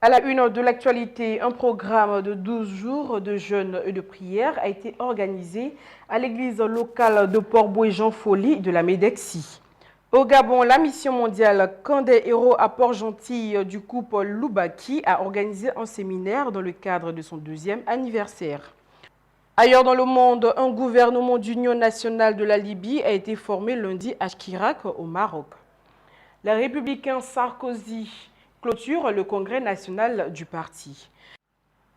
À la une de l'actualité, un programme de 12 jours de jeûne et de prière a été organisé à l'église locale de Port-Bouët-Jean-Folly de la Médexie. Au Gabon, la mission mondiale Camp des héros à Port-Gentil du couple Loubaki a organisé un séminaire dans le cadre de son 2e anniversaire. Ailleurs dans le monde, un gouvernement d'union nationale de la Libye a été formé lundi à Chirac au Maroc. Les républicains Sarkozy clôture le congrès national du parti.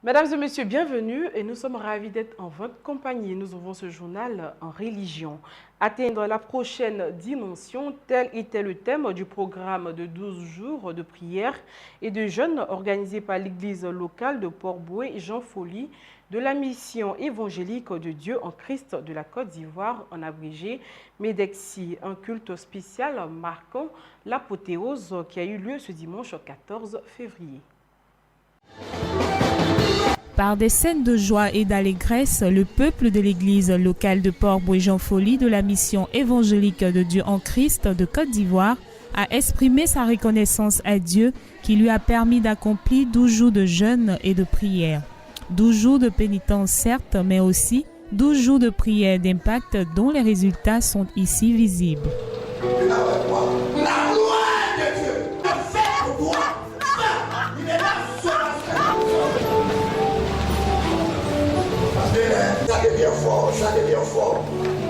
Mesdames et messieurs, bienvenue et nous sommes ravis d'être en votre compagnie. Nous ouvrons ce journal en religion. Atteindre la prochaine dimension, tel était le thème du programme de 12 jours de prière et de jeûne organisé par l'église locale de Port-Bouët-Jean-Folly de la mission évangélique de Dieu en Christ de la Côte d'Ivoire, en abrégé Médexie, un culte spécial marquant l'apothéose qui a eu lieu ce dimanche 14 février. Par des scènes de joie et d'allégresse, le peuple de l'église locale de Port-Bouët-Jean-Folly de la mission évangélique de Dieu en Christ de Côte d'Ivoire a exprimé sa reconnaissance à Dieu qui lui a permis d'accomplir 12 jours de jeûne et de prière. 12 jours de pénitence certes, mais aussi 12 jours de prière d'impact dont les résultats sont ici visibles.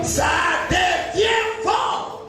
Ça devient fort.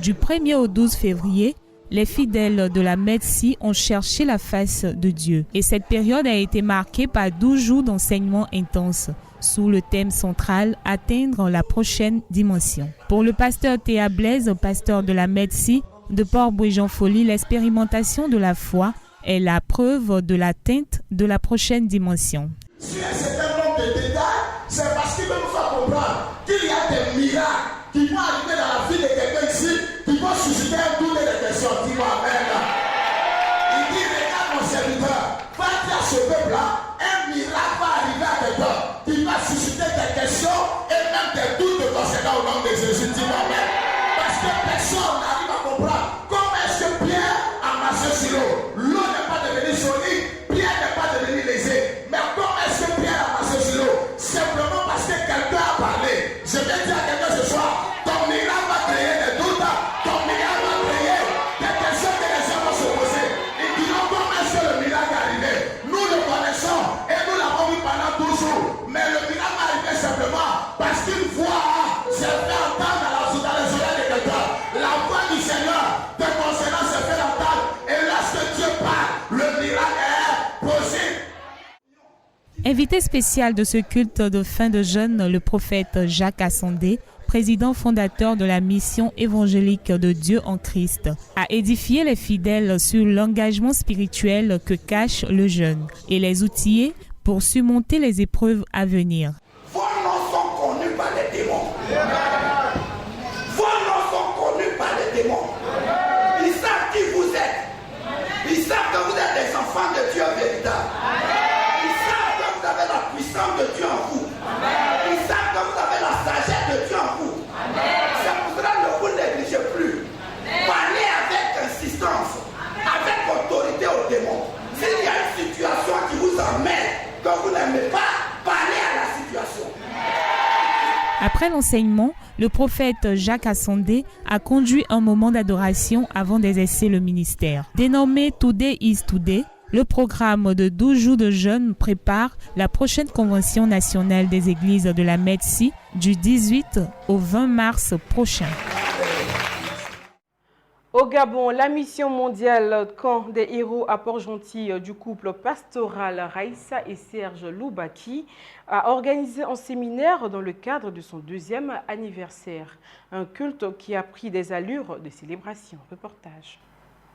Du 1er au 12 février, les fidèles de la Médecine ont cherché la face de Dieu. Et cette période a été marquée par 12 jours d'enseignement intense, sous le thème central « Atteindre la prochaine dimension ». Pour le pasteur Théa Blaise, pasteur de la Médecine de Port-Bouët-Jean-Folly, l'expérimentation de la foi est la preuve de l'atteinte de la prochaine dimension. Si un certain nombre de détails, c'est parce qu'il veut nous faire comprendre qu'il y a des miracles qui vont arriver dans la vie de quelqu'un ici, qui vont susciter un doute et des questions. Dis-moi Amen. Il dit, regarde mon serviteur, va dire à ce peuple-là, un miracle va arriver à quelqu'un qui va susciter des questions et même des doutes concernant au nom de Jésus. Dis-moi Amen. Parce que personne n'arrive à comprendre comment est-ce que Pierre a marché sur l'eau. L'eau n'est pas devenue solide, Pierre n'est pas devenu léger. Mais comment est-ce que Pierre a marché sur l'eau? Simplement parce que quelqu'un a parlé. Je vais dire à quelqu'un ce soir, ton miracle va créer des doutes, ton miracle va créer des questions que les gens vont se poser. Ils diront comment est-ce que le miracle est arrivé? Nous le connaissons et nous l'avons vu pendant 12 jours. Mais le miracle est arrivé simplement parce qu'une voix s'est fait entendre dans les oreilles de quelqu'un. La voix du Seigneur te concernant s'est fait entendre. Et lorsque Dieu parle, le miracle est possible. Invité spécial de ce culte de fin de jeûne, le prophète Jacques Assandé, président fondateur de la mission évangélique de Dieu en Christ, a édifié les fidèles sur l'engagement spirituel que cache le jeûne et les outiller pour surmonter les épreuves à venir. Vos noms sont connus par les démons. Vos noms sont connus par les démons. Ils savent qui vous êtes. Ils savent que vous êtes des enfants de Dieu véritable. La puissance de Dieu en vous. Ils savent que vous avez la sagesse de Dieu en vous. C'est pour cela ne vous négligez plus. Parlez avec insistance, avec autorité aux démons. S'il y a une situation qui vous emmène, que vous n'aimez pas, parlez à la situation. Après l'enseignement, le prophète Jacques Assandé a conduit un moment d'adoration avant d'exercer le ministère. Dénommé Today is Today, le programme de 12 jours de jeûne prépare la prochaine convention nationale des églises de la Médecine du 18 au 20 mars prochain. Au Gabon, la mission mondiale Camp des héros à Port-Gentil du couple pastoral Raïssa et Serge Loubaki a organisé un séminaire dans le cadre de son 2e anniversaire. Un culte qui a pris des allures de célébration. Reportage.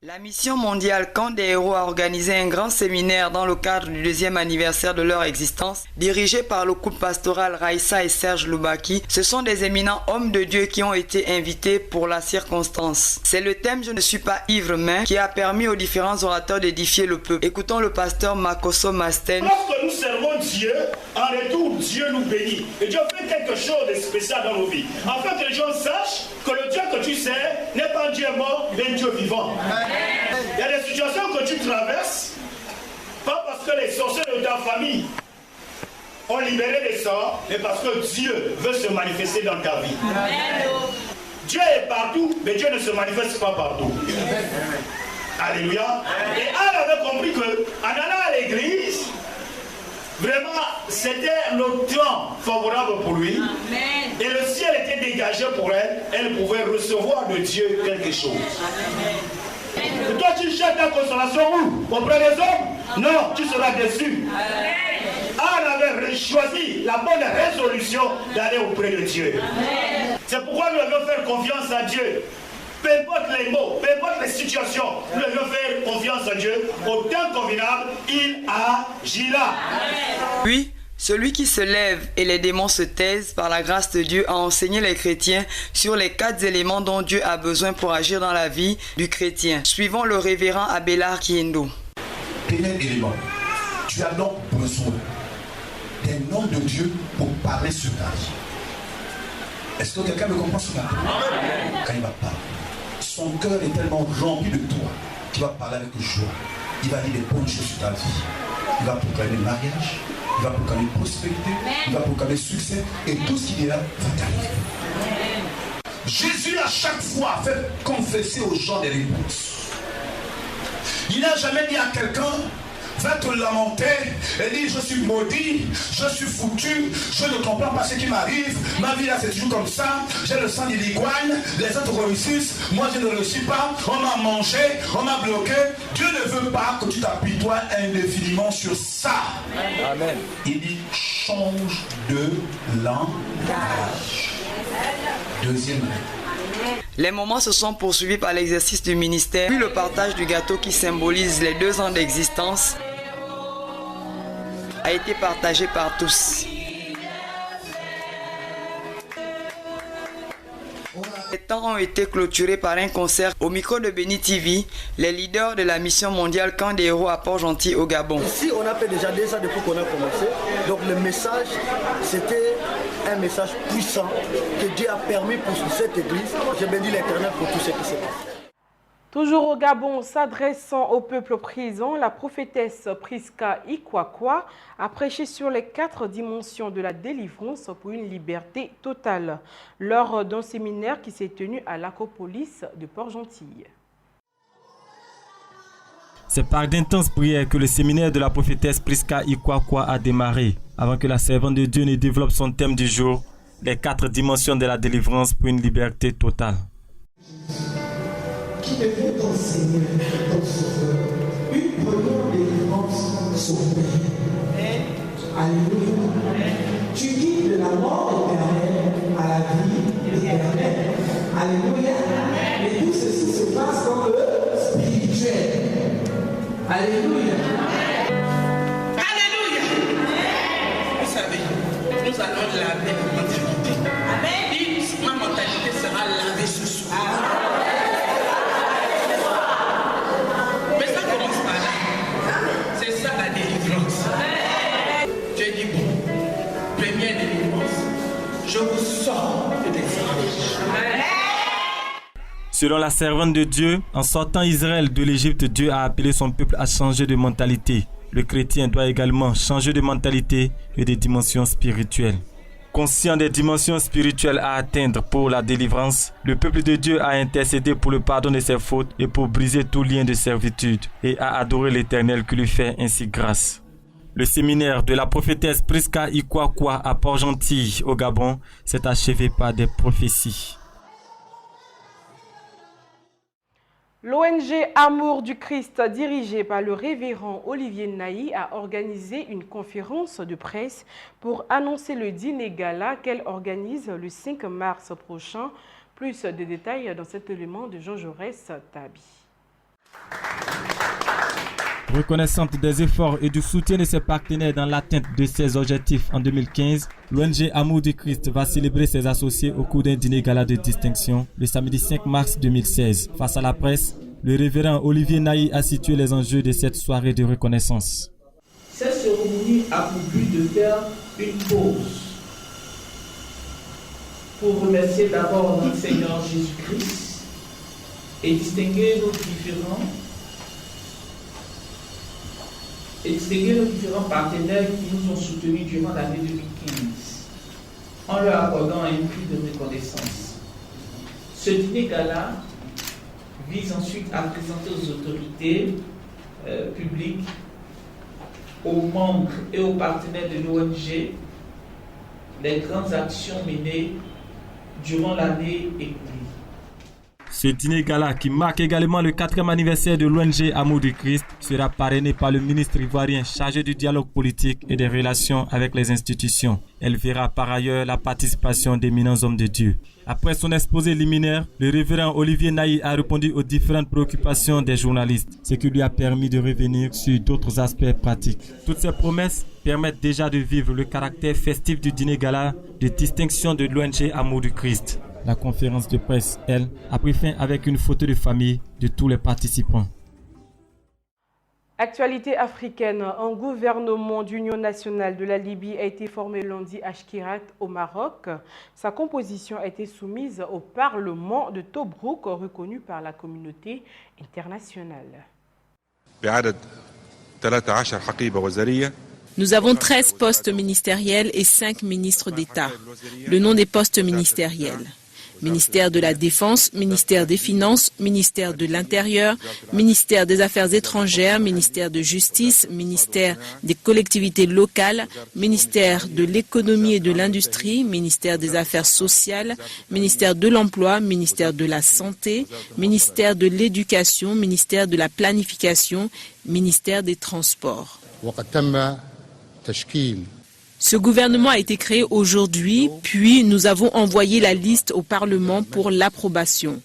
La mission mondiale Camp des héros a organisé un grand séminaire dans le cadre du 2e anniversaire de leur existence, dirigé par le couple pastoral Raïssa et Serge Loubaki. Ce sont des éminents hommes de Dieu qui ont été invités pour la circonstance. C'est le thème « Je ne suis pas ivre mais » qui a permis aux différents orateurs d'édifier le peuple. Écoutons le pasteur Makoso Masten. Lorsque nous servons Dieu, en retour, Dieu nous bénit. Et Dieu fait quelque chose de spécial dans nos vies. Afin que les gens sachent que le Dieu que tu sers n'est pas un Dieu mort, mais un Dieu vivant. Il y a des situations que tu traverses, sorciers de ta famille ont libéré les sorts, mais parce que Dieu veut se manifester dans ta vie. Amen. Dieu est partout, mais Dieu ne se manifeste pas partout. Alléluia. Et Anne avait compris qu'en allant à l'église, vraiment, c'était le temps favorable pour lui. Amen. Et le ciel était dégagé pour elle. Elle pouvait recevoir de Dieu quelque chose. Amen. Et toi, tu cherches ta consolation où? Auprès des hommes? Non, tu seras déçu. Amen. Anne avait choisi la bonne résolution d'aller auprès de Dieu. Amen. C'est pourquoi nous devons faire confiance à Dieu. Peu importe les mots, peu importe les situations, nous devons faire confiance à Dieu. Au temps convenable, il agira. Puis, celui qui se lève et les démons se taisent par la grâce de Dieu a enseigné les chrétiens sur les 4 éléments dont Dieu a besoin pour agir dans la vie du chrétien. Suivons le révérend Abélard Kiendo. Premier élément, tu as donc besoin des noms de Dieu pour parler sur ta vie. Est-ce que quelqu'un me comprend ce matin? Quand il va parler, son cœur est tellement rempli de toi qu'il va parler avec joie. Il va dire des bonnes choses sur ta vie. Il va proclamer le mariage, il va proclamer prospérité, il va proclamer succès, et tout ce qu'il est là va t'arriver. Jésus à chaque fois a fait confesser aux gens des réponses. Il n'a jamais dit à quelqu'un: va te lamenter et dire je suis maudit, je suis foutu, je ne comprends pas ce qui m'arrive, ma vie là c'est toujours comme ça, j'ai le sang d'Iliguane, les autres réussissent, moi je ne réussis pas, on m'a mangé, on m'a bloqué. Dieu ne veut pas que tu t'apitoies indéfiniment sur ça. Amen. Il dit change de langage. Deuxième. Les moments se sont poursuivis par l'exercice du ministère, puis le partage du gâteau qui symbolise les 2 ans d'existence a été partagé par tous. Les temps ont été clôturés par un concert au micro de Béni TV, les leaders de la mission mondiale Camp des Héros à Port-Gentil au Gabon. Ici, on a fait déjà 2 ans depuis qu'on a commencé. Donc le message, c'était un message puissant que Dieu a permis pour cette église. Je bénis l'Éternel pour tout ce qui s'est passé. Toujours au Gabon, s'adressant au peuple prison, la prophétesse Priska Ikwakwa a prêché sur les 4 dimensions de la délivrance pour une liberté totale, lors d'un séminaire qui s'est tenu à l'Acropolis de Port-Gentil. C'est par d'intenses prières que le séminaire de la prophétesse Priska Ikwakwa a démarré, avant que la servante de Dieu ne développe son thème du jour, les 4 dimensions de la délivrance pour une liberté totale. Qui devait ton Seigneur, ton Sauveur, une première délivrance sauvée. Alléluia. Tu guides de la mort éternelle à la vie éternelle. Alléluia. Et tout ceci se passe dans le spirituel. Alléluia. Alléluia. Vous savez, nous allons laver notre mentalité. Amen. Ma mentalité sera lavée ce soir. Je vous sors des esclaves. Selon la servante de Dieu, en sortant Israël de l'Égypte, Dieu a appelé son peuple à changer de mentalité. Le chrétien doit également changer de mentalité et de dimensions spirituelles. Conscient des dimensions spirituelles à atteindre pour la délivrance, le peuple de Dieu a intercédé pour le pardon de ses fautes et pour briser tout lien de servitude et a adoré l'Éternel qui lui fait ainsi grâce. Le séminaire de la prophétesse Priska Ikwakwa à Port-Gentil au Gabon s'est achevé par des prophéties. L'ONG Amour du Christ, dirigée par le révérend Olivier Naï, a organisé une conférence de presse pour annoncer le dîner gala qu'elle organise le 5 mars prochain. Plus de détails dans cet élément de Jean Jaurès Tabi. Reconnaissante des efforts et du soutien de ses partenaires dans l'atteinte de ses objectifs en 2015, l'ONG Amour du Christ va célébrer ses associés au cours d'un dîner gala de distinction le samedi 5 mars 2016. Face à la presse, le révérend Olivier Naï a situé les enjeux de cette soirée de reconnaissance. Cette cérémonie a pour but de faire une pause pour remercier d'abord notre Seigneur Jésus-Christ et distinguer nos différents et distinguer nos différents partenaires qui nous ont soutenus durant l'année 2015, en leur accordant un prix de reconnaissance. Ce dîner-gala vise ensuite à présenter aux autorités publiques, aux membres et aux partenaires de l'ONG les grandes actions menées durant l'année écoulée. Ce dîner-gala, qui marque également le 4e anniversaire de l'ONG Amour du Christ, sera parrainé par le ministre ivoirien chargé du dialogue politique et des relations avec les institutions. Elle verra par ailleurs la participation d'éminents hommes de Dieu. Après son exposé liminaire, le révérend Olivier Naï a répondu aux différentes préoccupations des journalistes, ce qui lui a permis de revenir sur d'autres aspects pratiques. Toutes ces promesses permettent déjà de vivre le caractère festif du dîner-gala de distinction de l'ONG Amour du Christ. La conférence de presse, elle, a pris fin avec une photo de famille de tous les participants. Actualité africaine, un gouvernement d'union nationale de la Libye a été formé lundi à Shkirat au Maroc. Sa composition a été soumise au Parlement de Tobrouk, reconnu par la communauté internationale. Nous avons 13 postes ministériels et 5 ministres d'État. Le nom des postes ministériels: ministère de la Défense, ministère des Finances, ministère de l'Intérieur, ministère des Affaires étrangères, ministère de Justice, ministère des collectivités locales, ministère de l'Économie et de l'Industrie, ministère des Affaires sociales, ministère de l'Emploi, ministère de la Santé, ministère de l'Éducation, ministère de la Planification, ministère des Transports. Ce gouvernement a été créé aujourd'hui, puis nous avons envoyé la liste au Parlement pour l'approbation.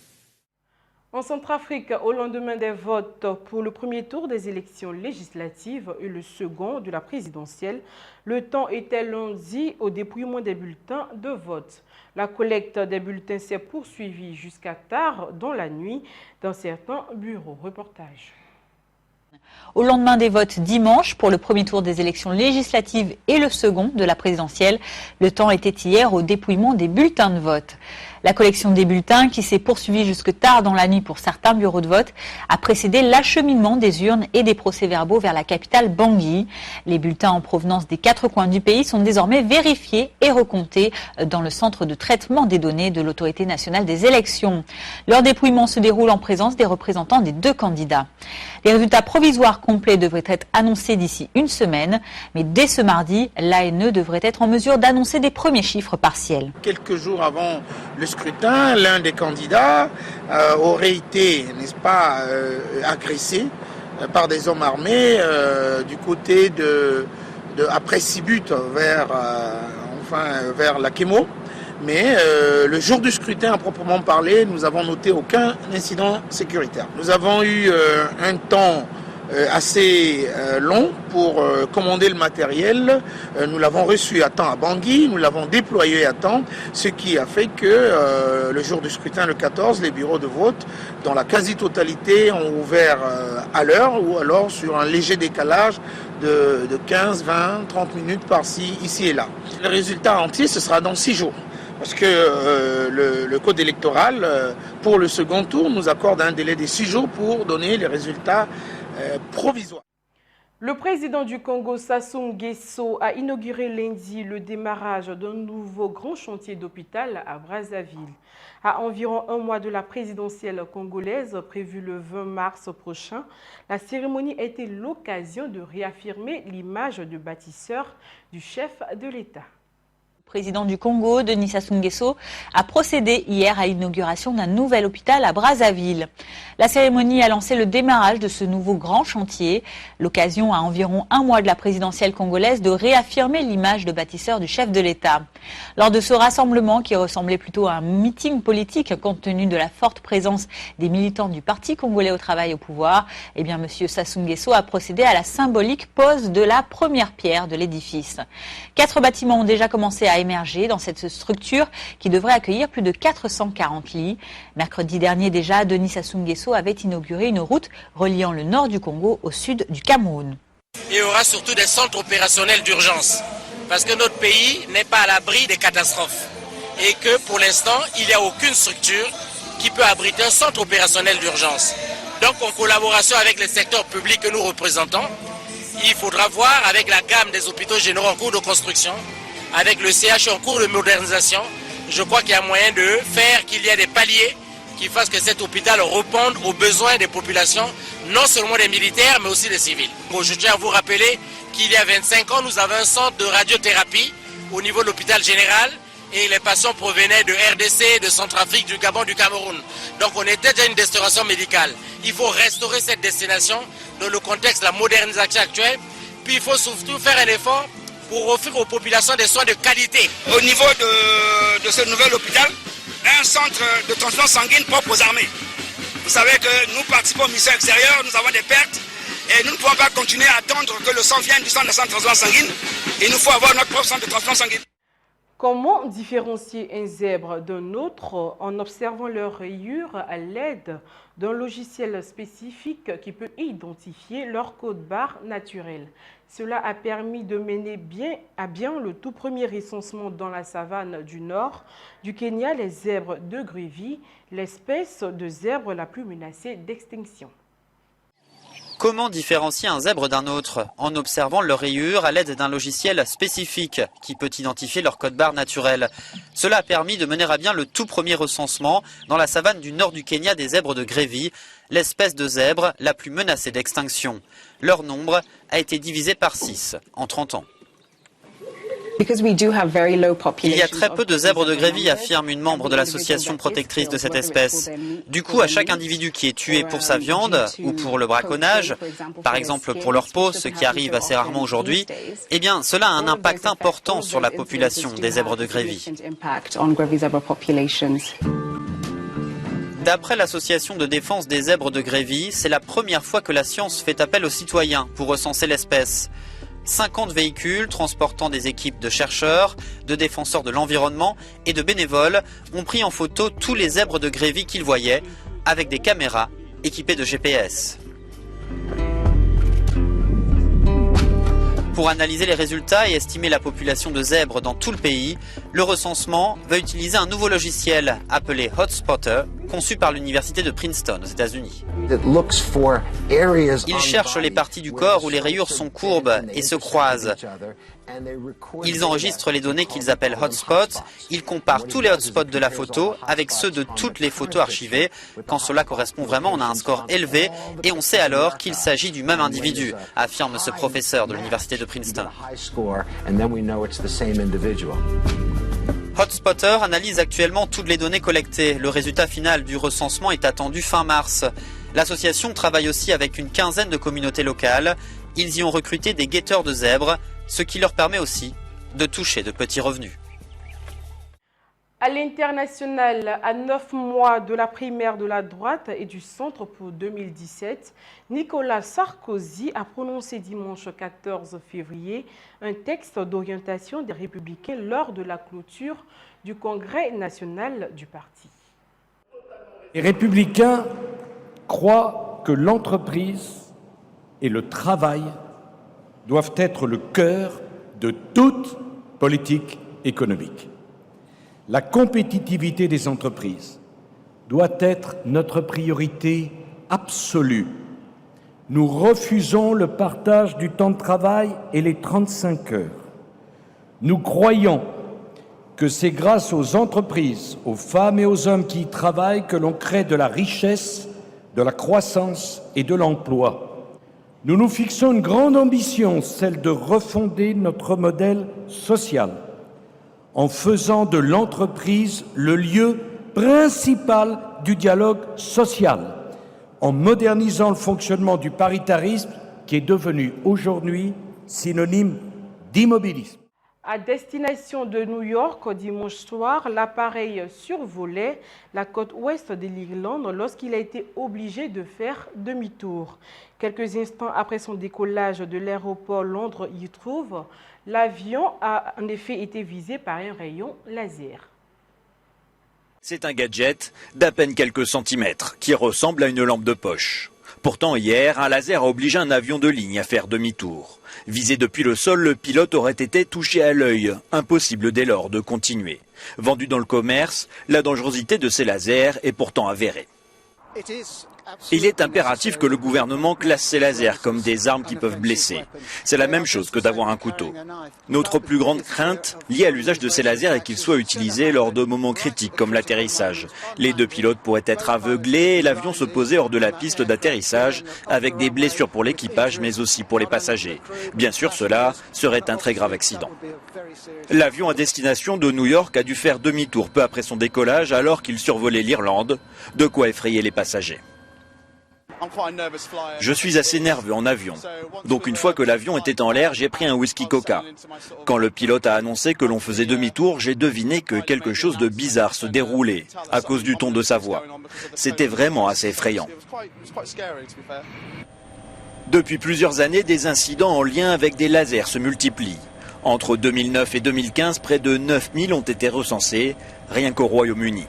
En Centrafrique, au lendemain des votes pour le premier tour des élections législatives et le second de la présidentielle, le temps était lundi au dépouillement des bulletins de vote. La collecte des bulletins s'est poursuivie jusqu'à tard dans la nuit dans certains bureaux. Reportage. Au lendemain des votes dimanche pour le premier tour des élections législatives et le second de la présidentielle, le temps était hier au dépouillement des bulletins de vote. La collection des bulletins, qui s'est poursuivie jusque tard dans la nuit pour certains bureaux de vote, a précédé l'acheminement des urnes et des procès-verbaux vers la capitale Bangui. Les bulletins en provenance des 4 coins du pays sont désormais vérifiés et recomptés dans le centre de traitement des données de l'Autorité nationale des élections. Leur dépouillement se déroule en présence des représentants des 2 candidats. Les résultats provisoires complets devraient être annoncés d'ici une semaine, mais dès ce mardi, l'ANE devrait être en mesure d'annoncer des premiers chiffres partiels. Quelques jours avant le scrutin, l'un des candidats aurait été, n'est-ce pas, agressé par des hommes armés du côté après Sibut vers la Kémo. Mais le jour du scrutin à proprement parler, nous avons noté aucun incident sécuritaire. Nous avons eu un temps assez long pour commander le matériel. Nous l'avons reçu à temps à Bangui, nous l'avons déployé à temps, ce qui a fait que le jour du scrutin, le 14, les bureaux de vote, dans la quasi-totalité, ont ouvert à l'heure ou alors sur un léger décalage de 15, 20, 30 minutes par-ci, ici et là. Le résultat entier, ce sera dans 6 jours. Parce que le code électoral, pour le second tour, nous accorde un délai de 6 jours pour donner les résultats provisoires. Le président du Congo, Sassou Nguesso, a inauguré lundi le démarrage d'un nouveau grand chantier d'hôpital à Brazzaville. À environ un mois de la présidentielle congolaise prévue le 20 mars prochain, la cérémonie a été l'occasion de réaffirmer l'image de bâtisseur du chef de l'État. Le président du Congo, Denis Sassou Nguesso, a procédé hier à l'inauguration d'un nouvel hôpital à Brazzaville. La cérémonie a lancé le démarrage de ce nouveau grand chantier, l'occasion à environ un mois de la présidentielle congolaise de réaffirmer l'image de bâtisseur du chef de l'État. Lors de ce rassemblement qui ressemblait plutôt à un meeting politique compte tenu de la forte présence des militants du Parti congolais au travail au pouvoir, M. Sassou Nguesso a procédé à la symbolique pose de la première pierre de l'édifice. 4 bâtiments ont déjà commencé à émerger dans cette structure qui devrait accueillir plus de 440 lits. Mercredi dernier déjà, Denis Sassou Nguesso avait inauguré une route reliant le nord du Congo au sud du Cameroun. Il y aura surtout des centres opérationnels d'urgence parce que notre pays n'est pas à l'abri des catastrophes et que pour l'instant, il n'y a aucune structure qui peut abriter un centre opérationnel d'urgence. Donc en collaboration avec les secteurs publics que nous représentons, il faudra voir avec la gamme des hôpitaux généraux en cours de construction, avec le CH en cours de modernisation, je crois qu'il y a moyen de faire qu'il y ait des paliers qui fassent que cet hôpital réponde aux besoins des populations, non seulement des militaires, mais aussi des civils. Bon, je tiens à vous rappeler qu'il y a 25 ans, nous avions un centre de radiothérapie au niveau de l'hôpital général et les patients provenaient de RDC, de Centrafrique, du Gabon, du Cameroun. Donc on était déjà une destination médicale. Il faut restaurer cette destination dans le contexte de la modernisation actuelle. Puis il faut surtout faire un effort pour offrir aux populations des soins de qualité. Au niveau de ce nouvel hôpital, un centre de transfusion sanguine propre aux armées. Vous savez que nous participons aux missions extérieures, nous avons des pertes et nous ne pouvons pas continuer à attendre que le sang vienne du centre de transfusion sanguine. Il nous faut avoir notre propre centre de transfusion sanguine. Comment différencier un zèbre d'un autre en observant leurs rayures à l'aide d'un logiciel spécifique qui peut identifier leur code-barre naturel? Cela a permis de mener à bien le tout premier recensement dans la savane du nord du Kenya, les zèbres de Grévy, l'espèce de zèbre la plus menacée d'extinction. Comment différencier un zèbre d'un autre? En observant leurs rayures à l'aide d'un logiciel spécifique qui peut identifier leur code-barre naturel. Cela a permis de mener à bien le tout premier recensement dans la savane du nord du Kenya des zèbres de Grévy, l'espèce de zèbre la plus menacée d'extinction. Leur nombre a été divisé par 6 en 30 ans. Il y a très peu de zèbres de Grévy, affirme une membre de l'association protectrice de cette espèce. Du coup, à chaque individu qui est tué pour sa viande ou pour le braconnage, par exemple pour leur peau, ce qui arrive assez rarement aujourd'hui, eh bien, cela a un impact important sur la population des zèbres de Grévy. D'après l'association de défense des zèbres de Grévy, c'est la première fois que la science fait appel aux citoyens pour recenser l'espèce. 50 véhicules transportant des équipes de chercheurs, de défenseurs de l'environnement et de bénévoles ont pris en photo tous les zèbres de Grévy qu'ils voyaient avec des caméras équipées de GPS. Pour analyser les résultats et estimer la population de zèbres dans tout le pays, le recensement va utiliser un nouveau logiciel appelé Hotspotter, conçu par l'université de Princeton aux États-Unis. Il cherche les parties du corps où les rayures sont courbes et se croisent. Ils enregistrent les données qu'ils appellent hotspots. Ils comparent tous les hotspots de la photo avec ceux de toutes les photos archivées. Quand cela correspond vraiment, on a un score élevé et on sait alors qu'il s'agit du même individu, affirme ce professeur de l'université de Princeton. Hotspotter analyse actuellement toutes les données collectées. Le résultat final du recensement est attendu fin mars. L'association travaille aussi avec une quinzaine de communautés locales. Ils y ont recruté des guetteurs de zèbres, ce qui leur permet aussi de toucher de petits revenus. À l'international, à 9 mois de la primaire de la droite et du centre pour 2017, Nicolas Sarkozy a prononcé dimanche 14 février un texte d'orientation des Républicains lors de la clôture du Congrès national du parti. Les Républicains croient que l'entreprise et le travail doivent être le cœur de toute politique économique. La compétitivité des entreprises doit être notre priorité absolue. Nous refusons le partage du temps de travail et les 35 heures. Nous croyons que c'est grâce aux entreprises, aux femmes et aux hommes qui y travaillent que l'on crée de la richesse, de la croissance et de l'emploi. Nous nous fixons une grande ambition, celle de refonder notre modèle social, en faisant de l'entreprise le lieu principal du dialogue social, en modernisant le fonctionnement du paritarisme qui est devenu aujourd'hui synonyme d'immobilisme. À destination de New York, dimanche soir, l'appareil survolait la côte ouest de l'Irlande lorsqu'il a été obligé de faire demi-tour. Quelques instants après son décollage de l'aéroport Londres Heathrow, l'avion a en effet été visé par un rayon laser. C'est un gadget d'à peine quelques centimètres qui ressemble à une lampe de poche. Pourtant, hier, un laser a obligé un avion de ligne à faire demi-tour. Visé depuis le sol, le pilote aurait été touché à l'œil. Impossible dès lors de continuer. Vendu dans le commerce, la dangerosité de ces lasers est pourtant avérée. Il est impératif que le gouvernement classe ces lasers comme des armes qui peuvent blesser. C'est la même chose que d'avoir un couteau. Notre plus grande crainte liée à l'usage de ces lasers est qu'ils soient utilisés lors de moments critiques comme l'atterrissage. Les 2 pilotes pourraient être aveuglés et l'avion se poser hors de la piste d'atterrissage avec des blessures pour l'équipage mais aussi pour les passagers. Bien sûr, cela serait un très grave accident. L'avion à destination de New York a dû faire demi-tour peu après son décollage alors qu'il survolait l'Irlande, de quoi effrayer les passagers. Je suis assez nerveux en avion. Donc une fois que l'avion était en l'air, j'ai pris un whisky coca. Quand le pilote a annoncé que l'on faisait demi-tour, j'ai deviné que quelque chose de bizarre se déroulait à cause du ton de sa voix. C'était vraiment assez effrayant. Depuis plusieurs années, des incidents en lien avec des lasers se multiplient. Entre 2009 et 2015, près de 9000 ont été recensés, rien qu'au Royaume-Uni.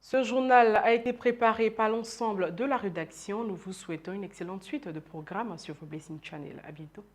Ce journal a été préparé par l'ensemble de la rédaction. Nous vous souhaitons une excellente suite de programmes sur vos Blessing Channel. À bientôt.